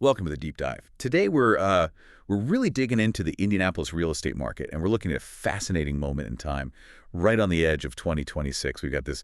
Welcome to the deep dive. Today we're really digging into the Indianapolis real estate market, and we're looking at a fascinating moment in time, right on the edge of 2026. We've got this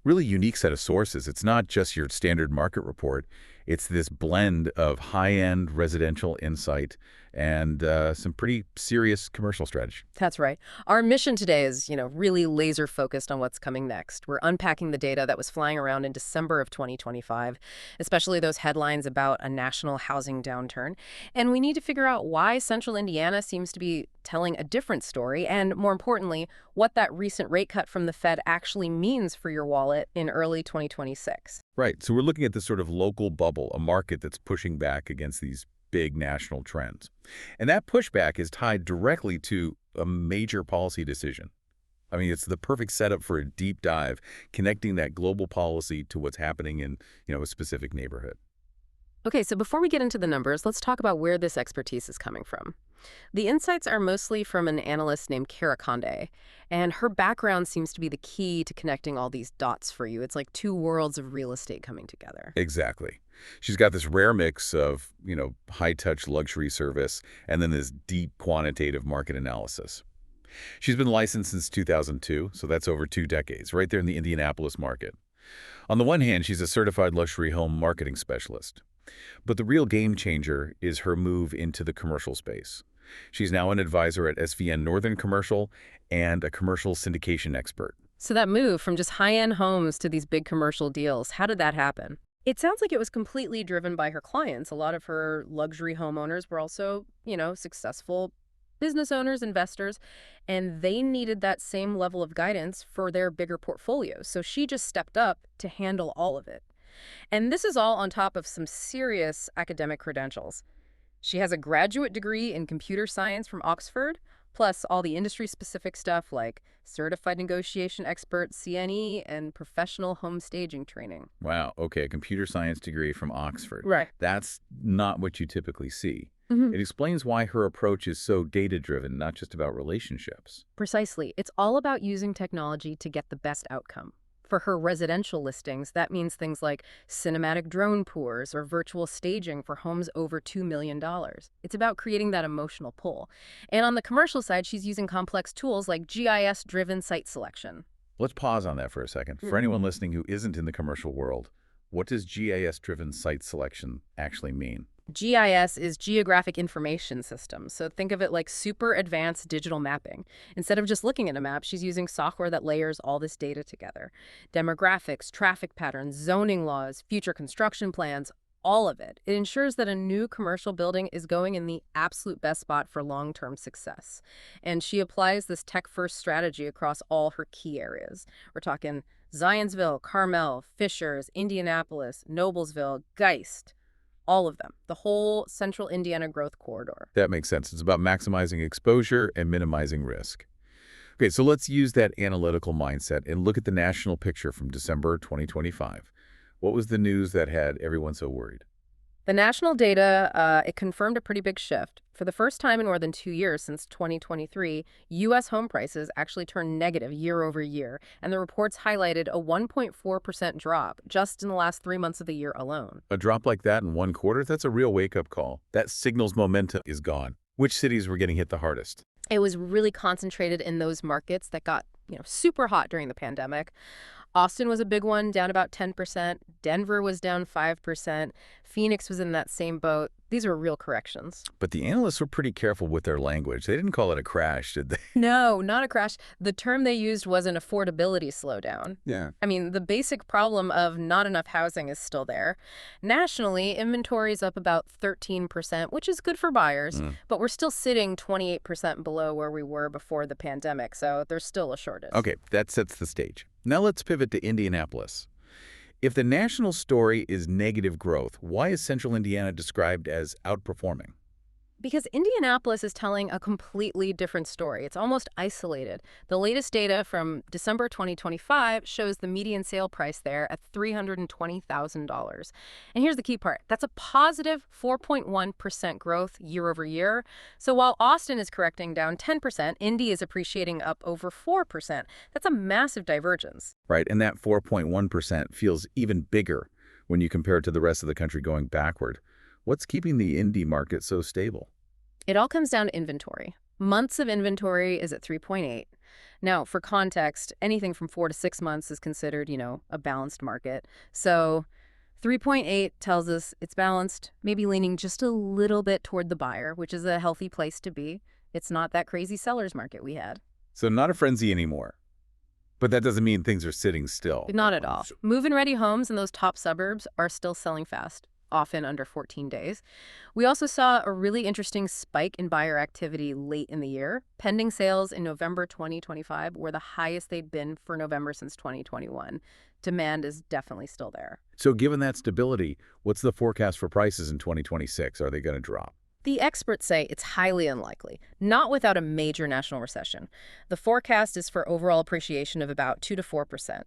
really unique set of sources. It's not just your standard market report. It's this blend of high-end residential insight and some pretty serious commercial strategy. That's right. Our mission today is, really laser focused on what's coming next. We're unpacking the data that was flying around in December of 2025, especially those headlines about a national housing downturn. And we need to figure out why central Indiana seems to be telling a different story, and more importantly, what that recent rate cut from the Fed actually means for your wallet in early 2026. Right. So we're looking at this sort of local bubble, a market that's pushing back against these big national trends. And that pushback is tied directly to a major policy decision. I mean, it's the perfect setup for a deep dive, connecting that global policy to what's happening in, a specific neighborhood. Okay, so before we get into the numbers, let's talk about where this expertise is coming from. The insights are mostly from an analyst named Cara Conde, and her background seems to be the key to connecting all these dots for you. It's like two worlds of real estate coming together. Exactly. She's got this rare mix of, high-touch luxury service and then this deep quantitative market analysis. She's been licensed since 2002, so that's over 2 decades, right there in the Indianapolis market. On the one hand, she's a certified luxury home marketing specialist. But the real game changer is her move into the commercial space. She's now an advisor at SVN Northern Commercial and a commercial syndication expert. So that move from just high-end homes to these big commercial deals, how did that happen? It sounds like it was completely driven by her clients. A lot of her luxury homeowners were also, successful business owners, investors, and they needed that same level of guidance for their bigger portfolios. So she just stepped up to handle all of it. And this is all on top of some serious academic credentials. She has a graduate degree in computer science from Oxford, plus all the industry-specific stuff like certified negotiation expert, CNE, and professional home staging training. Wow, okay, a computer science degree from Oxford. Right. That's not what you typically see. Mm-hmm. It explains why her approach is so data-driven, not just about relationships. Precisely. It's all about using technology to get the best outcome. For her residential listings, that means things like cinematic drone tours or virtual staging for homes over $2 million. It's about creating that emotional pull. And on the commercial side, she's using complex tools like GIS-driven site selection. Let's pause on that for a second. For anyone listening who isn't in the commercial world, what does GIS-driven site selection actually mean? GIS is Geographic Information System, so think of it like super advanced digital mapping. Instead of just looking at a map, she's using software that layers all this data together. Demographics, traffic patterns, zoning laws, future construction plans, all of it. It ensures that a new commercial building is going in the absolute best spot for long-term success. And she applies this tech-first strategy across all her key areas. We're talking Zionsville, Carmel, Fishers, Indianapolis, Noblesville, Geist. All of them, the whole central Indiana growth corridor. That makes sense. It's about maximizing exposure and minimizing risk. Okay, so let's use that analytical mindset and look at the national picture from December 2025. What was the news that had everyone so worried? The national data, it confirmed a pretty big shift. For the first time in more than 2 years since 2023, U.S. home prices actually turned negative year over year, and the reports highlighted a 1.4% drop just in the last 3 months of the year alone. A drop like that in 1 quarter, that's a real wake-up call. That signals momentum is gone. Which cities were getting hit the hardest? It was really concentrated in those markets that got, super hot during the pandemic. Austin was a big one, down about 10%. Denver was down 5%. Phoenix was in that same boat. These were real corrections. But the analysts were pretty careful with their language. They didn't call it a crash, did they? No, not a crash. The term they used was an affordability slowdown. Yeah. I mean, the basic problem of not enough housing is still there. Nationally, inventory is up about 13%, which is good for buyers, but we're still sitting 28% below where we were before the pandemic, so there's still a shortage. Okay, that sets the stage. Now let's pivot to Indianapolis. If the national story is negative growth, why is central Indiana described as outperforming? Because Indianapolis is telling a completely different story. It's almost isolated. The latest data from December 2025 shows the median sale price there at $320,000. And here's the key part. That's a positive 4.1% growth year over year. So while Austin is correcting down 10%, Indy is appreciating up over 4%. That's a massive divergence. Right, and that 4.1% feels even bigger when you compare it to the rest of the country going backward. What's keeping the indie market so stable? It all comes down to inventory. Months of inventory is at 3.8. Now, for context, anything from 4 to 6 months is considered, a balanced market. So 3.8 tells us it's balanced, maybe leaning just a little bit toward the buyer, which is a healthy place to be. It's not that crazy seller's market we had. So not a frenzy anymore. But that doesn't mean things are sitting still. Not at all. Move-in ready homes in those top suburbs are still selling fast, often under 14 days. We also saw a really interesting spike in buyer activity late in the year. Pending sales in November 2025 were the highest they'd been for November since 2021. Demand is definitely still there. So given that stability, what's the forecast for prices in 2026? Are they going to drop? The experts say it's highly unlikely, not without a major national recession. The forecast is for overall appreciation of about 2 to 4%.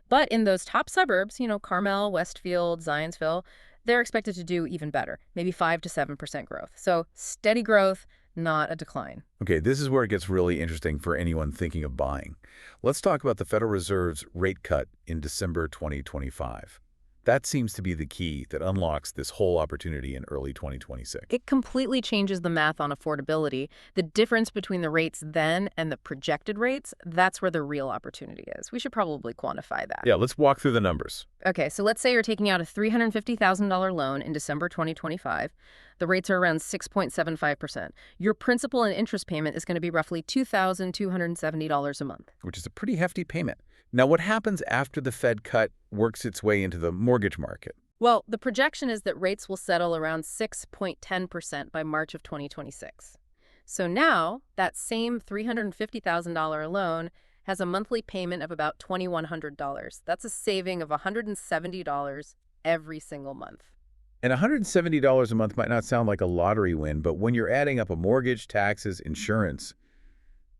But in those top suburbs, Carmel, Westfield, Zionsville, they're expected to do even better, maybe 5 to 7% growth. So steady growth, not a decline. Okay, this is where it gets really interesting for anyone thinking of buying. Let's talk about the Federal Reserve's rate cut in December 2025. That seems to be the key that unlocks this whole opportunity in early 2026. It completely changes the math on affordability. The difference between the rates then and the projected rates, that's where the real opportunity is. We should probably quantify that. Yeah, let's walk through the numbers. Okay, so let's say you're taking out a $350,000 loan in December 2025. The rates are around 6.75%. Your principal and interest payment is going to be roughly $2,270 a month. Which is a pretty hefty payment. Now, what happens after the Fed cut works its way into the mortgage market? Well, the projection is that rates will settle around 6.10% by March of 2026. So now, that same $350,000 loan has a monthly payment of about $2,100. That's a saving of $170 every single month. And $170 a month might not sound like a lottery win, but when you're adding up a mortgage, taxes, insurance,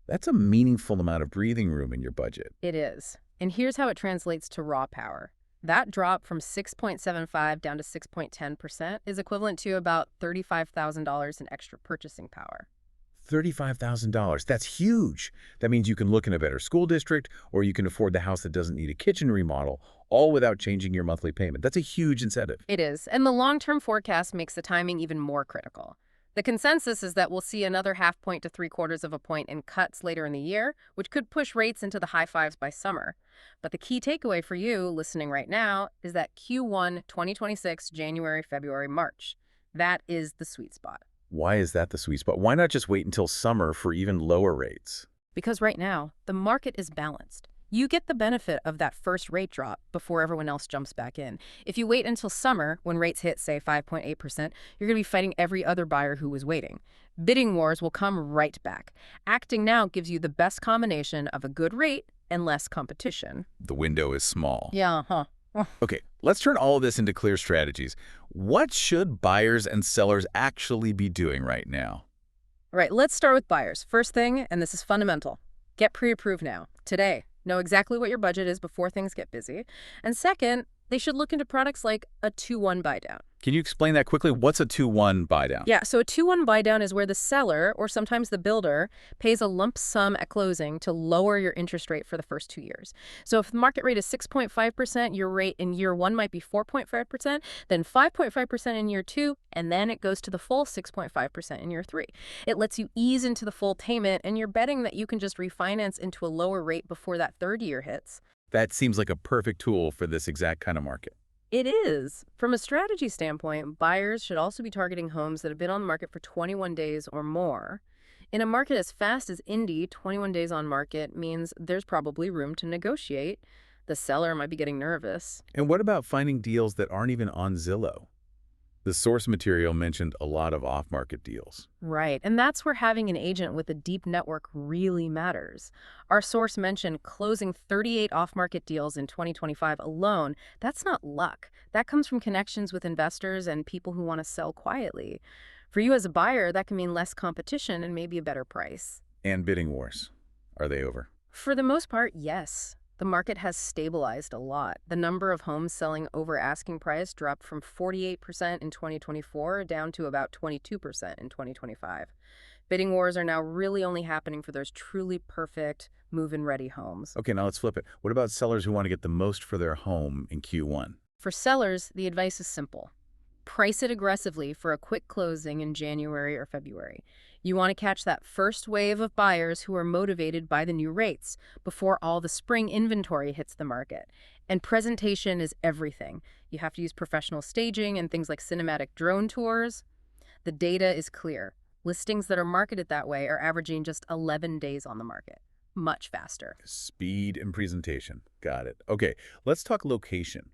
that's a meaningful amount of breathing room in your budget. It is. And here's how it translates to raw power. That drop from 6.75 down to 6.10% is equivalent to about $35,000 in extra purchasing power. $35,000. That's huge. That means you can look in a better school district, or you can afford the house that doesn't need a kitchen remodel, all without changing your monthly payment. That's a huge incentive. It is. And the long-term forecast makes the timing even more critical. The consensus is that we'll see another 0.5 point to 3/4 of a point in cuts later in the year, which could push rates into the high fives by summer. But the key takeaway for you listening right now is that Q1 2026, January, February, March. That is the sweet spot. Why is that the sweet spot? Why not just wait until summer for even lower rates? Because right now, the market is balanced. You get the benefit of that first rate drop before everyone else jumps back in. If you wait until summer, when rates hit, say, 5.8%, you're going to be fighting every other buyer who was waiting. Bidding wars will come right back. Acting now gives you the best combination of a good rate and less competition. The window is small. Yeah, huh? Okay, let's turn all of this into clear strategies. What should buyers and sellers actually be doing right now? All right, let's start with buyers. First thing, and this is fundamental, get pre-approved now, today. Know exactly what your budget is before things get busy. And second, they should look into products like a 2-1 buy down. Can you explain that quickly? What's a 2-1 buy down? Yeah, so a 2-1 buy down is where the seller, or sometimes the builder, pays a lump sum at closing to lower your interest rate for the first 2 years. So if the market rate is 6.5%, your rate in year 1 might be 4.5%, then 5.5% in year 2, and then it goes to the full 6.5% in year 3. It lets you ease into the full payment, and you're betting that you can just refinance into a lower rate before that third year hits. That seems like a perfect tool for this exact kind of market. It is. From a strategy standpoint, buyers should also be targeting homes that have been on the market for 21 days or more. In a market as fast as Indy, 21 days on market means there's probably room to negotiate. The seller might be getting nervous. And what about finding deals that aren't even on Zillow? The source material mentioned a lot of off-market deals. Right, and that's where having an agent with a deep network really matters. Our source mentioned closing 38 off-market deals in 2025 alone. That's not luck. That comes from connections with investors and people who want to sell quietly. For you as a buyer, that can mean less competition and maybe a better price. And bidding wars. Are they over? For the most part, yes. The market has stabilized a lot. The number of homes selling over asking price dropped from 48% in 2024 down to about 22% in 2025. Bidding wars are now really only happening for those truly perfect move-in ready homes. Okay, now let's flip it. What about sellers who want to get the most for their home in Q1? For sellers, the advice is simple. Price it aggressively for a quick closing in January or February. You want to catch that first wave of buyers who are motivated by the new rates before all the spring inventory hits the market. And presentation is everything. You have to use professional staging and things like cinematic drone tours. The data is clear. Listings that are marketed that way are averaging just 11 days on the market. Much faster. Speed and presentation. Got it. Okay, let's talk location.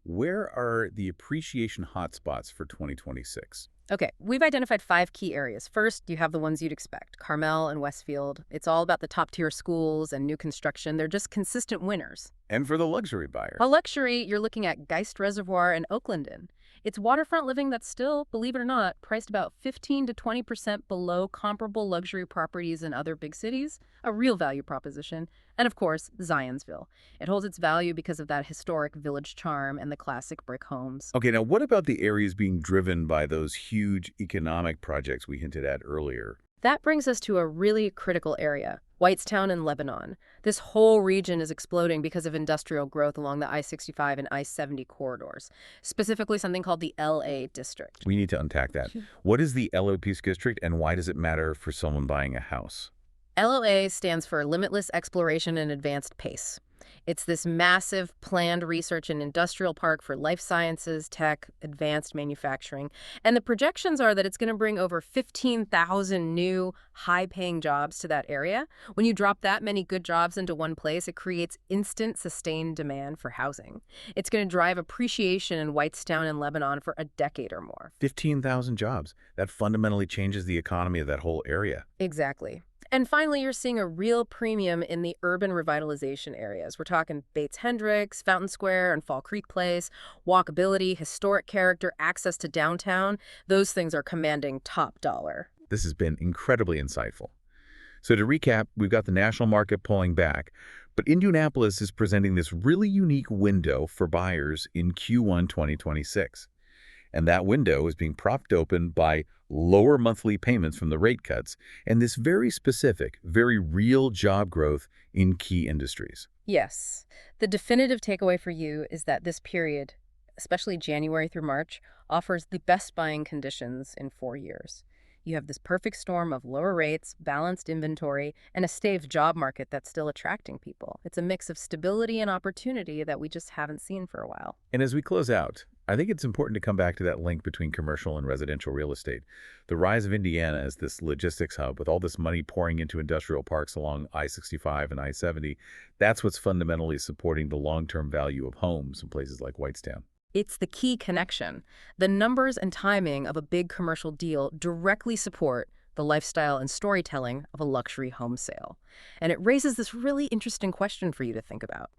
Where are the appreciation hotspots for 2026? Okay, we've identified 5 key areas. First, you have the ones you'd expect, Carmel and Westfield. It's all about the top-tier schools and new construction. They're just consistent winners. And for the luxury buyer? A luxury, you're looking at Geist Reservoir and Oaklandin. It's waterfront living that's still, believe it or not, priced about 15 to 20% below comparable luxury properties in other big cities, a real value proposition. And of course, Zionsville. It holds its value because of that historic village charm and the classic brick homes. Okay, now what about the areas being driven by those huge economic projects we hinted at earlier? That brings us to a really critical area, Whitestown and Lebanon. This whole region is exploding because of industrial growth along the I-65 and I-70 corridors, specifically something called the LA District. We need to unpack that. What is the LA Peace District, and why does it matter for someone buying a house? LOA stands for Limitless Exploration and Advanced Pace. It's this massive planned research and industrial park for life sciences, tech, advanced manufacturing. And the projections are that it's going to bring over 15,000 new, high-paying jobs to that area. When you drop that many good jobs into one place, it creates instant, sustained demand for housing. It's going to drive appreciation in Whitestown and Lebanon for a decade or more. 15,000 jobs. That fundamentally changes the economy of that whole area. Exactly. And finally, you're seeing a real premium in the urban revitalization areas. We're talking Bates Hendricks, Fountain Square, and Fall Creek Place. Walkability, historic character, access to downtown. Those things are commanding top dollar. This has been incredibly insightful. So to recap, we've got the national market pulling back, but Indianapolis is presenting this really unique window for buyers in Q1 2026. And that window is being propped open by lower monthly payments from the rate cuts and this very specific, very real job growth in key industries. Yes. The definitive takeaway for you is that this period, especially January through March, offers the best buying conditions in 4 years. You have this perfect storm of lower rates, balanced inventory, and a staved job market that's still attracting people. It's a mix of stability and opportunity that we just haven't seen for a while. And as we close out, I think it's important to come back to that link between commercial and residential real estate. The rise of Indiana as this logistics hub with all this money pouring into industrial parks along I-65 and I-70, that's what's fundamentally supporting the long-term value of homes in places like Whitestown. It's the key connection. The numbers and timing of a big commercial deal directly support the lifestyle and storytelling of a luxury home sale. And it raises this really interesting question for you to think about.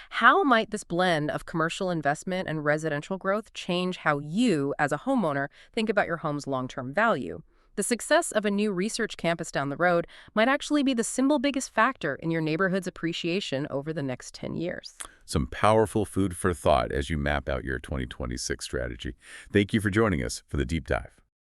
How might this blend of commercial investment and residential growth change how you, as a homeowner, think about your home's long-term value? The success of a new research campus down the road might actually be the single biggest factor in your neighborhood's appreciation over the next 10 years. Some powerful food for thought as you map out your 2026 strategy. Thank you for joining us for the deep dive.